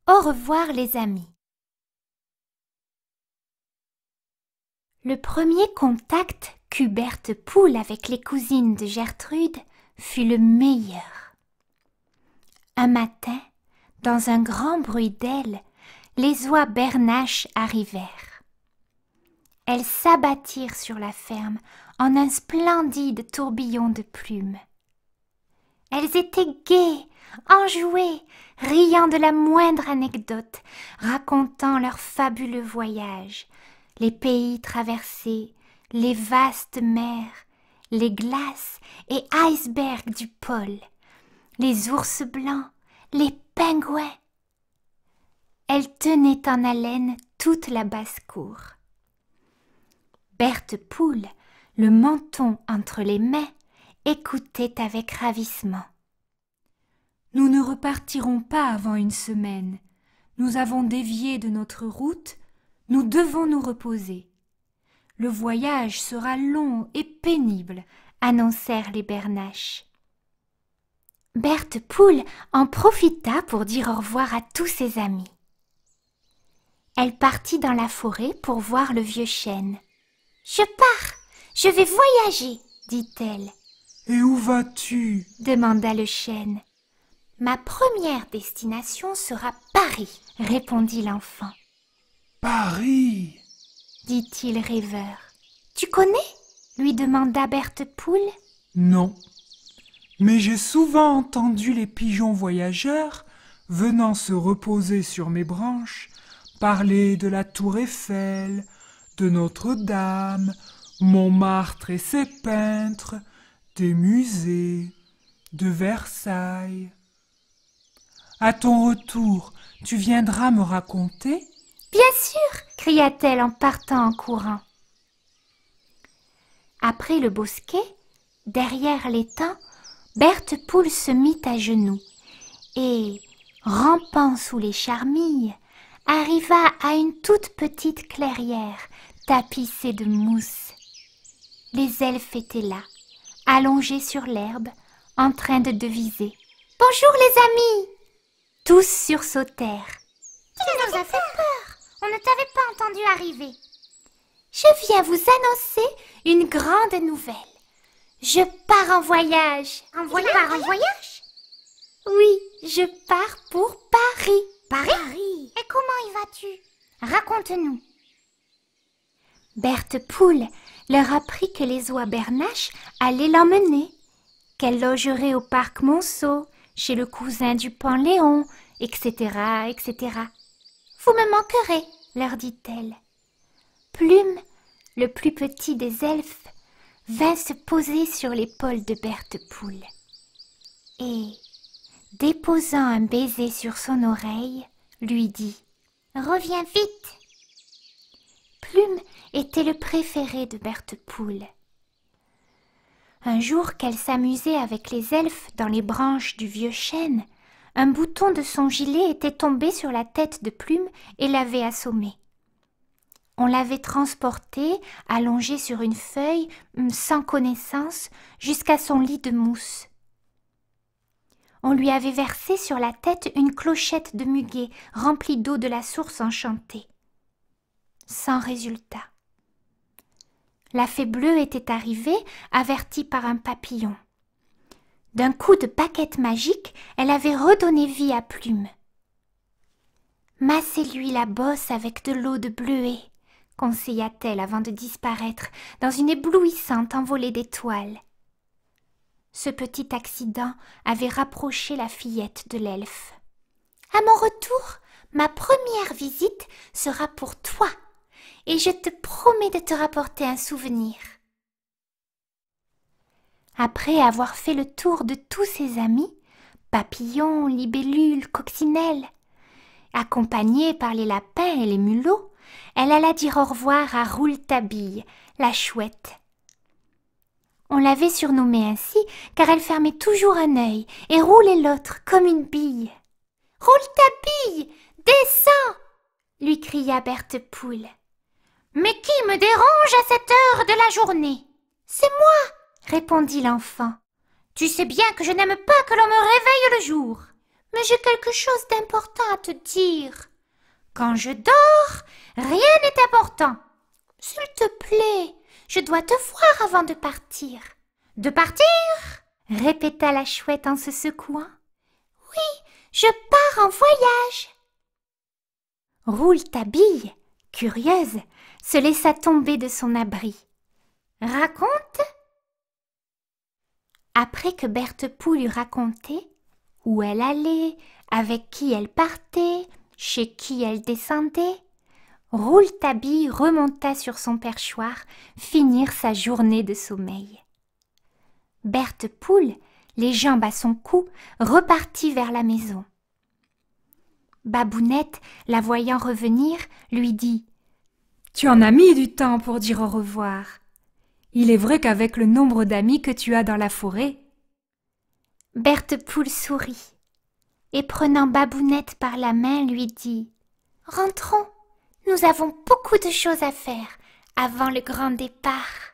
Au revoir les amis. Le premier contact qu'eut Berthe Poule avec les cousines de Gertrude fut le meilleur. Un matin, dans un grand bruit d'ailes, les oies bernaches arrivèrent. Elles s'abattirent sur la ferme en un splendide tourbillon de plumes. Elles étaient gaies, enjouées, riant de la moindre anecdote, racontant leur fabuleux voyage, les pays traversés, les vastes mers, les glaces et icebergs du pôle, les ours blancs, les pingouins. Elles tenaient en haleine toute la basse-cour. Berthe Poule, le menton entre les mains, écoutait avec ravissement. Nous ne repartirons pas avant une semaine. Nous avons dévié de notre route. Nous devons nous reposer. Le voyage sera long et pénible, annoncèrent les bernaches. Berthe Poule en profita pour dire au revoir à tous ses amis. Elle partit dans la forêt pour voir le vieux chêne. « Je pars, je vais voyager, dit-elle. »« Et où vas-tu » demanda le chêne. « Ma première destination sera Paris, répondit l'enfant. Paris, dit-il rêveur. Tu connais lui demanda Berthe Poule. Non, mais j'ai souvent entendu les pigeons voyageurs, venant se reposer sur mes branches, parler de la tour Eiffel, de Notre-Dame, Montmartre et ses peintres, des musées, de Versailles. À ton retour, tu viendras me raconter ? Bien sûr, cria-t-elle en partant en courant. Après le bosquet, derrière l'étang, Berthe Poule se mit à genoux et, rampant sous les charmilles, arriva à une toute petite clairière tapissée de mousse. Les elfes étaient là, allongés sur l'herbe, en train de deviser. « Bonjour les amis !» Tous sursautèrent. « Tu nous as fait peur, on ne t'avait pas entendu arriver. »« Je viens vous annoncer une grande nouvelle. Je pars en voyage. »« En voyage ?»« Oui, je pars pour Paris. »« Paris. Et comment y vas-tu ? Raconte-nous. » Berthe Poule leur apprit que les oies bernaches allaient l'emmener, qu'elle logerait au parc Monceau, chez le cousin du Pan-Léon, etc., etc. « Vous me manquerez, leur dit-elle. Plume, le plus petit des elfes, vint se poser sur l'épaule de Berthe Poule. Et, déposant un baiser sur son oreille, lui dit « Reviens vite !» Plume était le préféré de Berthe Poule. Un jour qu'elle s'amusait avec les elfes dans les branches du vieux chêne, un bouton de son gilet était tombé sur la tête de Plume et l'avait assommée. On l'avait transportée, allongée sur une feuille, sans connaissance, jusqu'à son lit de mousse. On lui avait versé sur la tête une clochette de muguet remplie d'eau de la source enchantée. Sans résultat. La fée bleue était arrivée, avertie par un papillon. D'un coup de baguette magique, elle avait redonné vie à Plume. « Massez-lui la bosse avec de l'eau de bleuet », conseilla-t-elle avant de disparaître dans une éblouissante envolée d'étoiles. Ce petit accident avait rapproché la fillette de l'elfe. « À mon retour, ma première visite sera pour toi, et je te promets de te rapporter un souvenir. » Après avoir fait le tour de tous ses amis, papillons, libellules, coccinelles, accompagnée par les lapins et les mulots, elle alla dire au revoir à Rouletabille, la chouette. On l'avait surnommée ainsi car elle fermait toujours un œil et roulait l'autre comme une bille. « Rouletabille, descends !» lui cria Berthe Poule. « Mais qui me dérange à cette heure de la journée ? »« C'est moi !» répondit l'enfant. « Tu sais bien que je n'aime pas que l'on me réveille le jour. »« Mais j'ai quelque chose d'important à te dire. Quand je dors, rien n'est important. S'il te plaît, je dois te voir avant de partir. De partir? Répéta la chouette en se secouant. Oui, je pars en voyage. Rouletabille, curieuse, se laissa tomber de son abri. Raconte. Après que Berthe Poule eut raconté où elle allait, avec qui elle partait, chez qui elle descendait, Rouletabille remonta sur son perchoir finir sa journée de sommeil. Berthe Poule, les jambes à son cou, repartit vers la maison. Babounette, la voyant revenir, lui dit « Tu en as mis du temps pour dire au revoir. Il est vrai qu'avec le nombre d'amis que tu as dans la forêt. » Berthe Poule sourit et prenant Babounette par la main lui dit « Rentrons, nous avons beaucoup de choses à faire avant le grand départ. »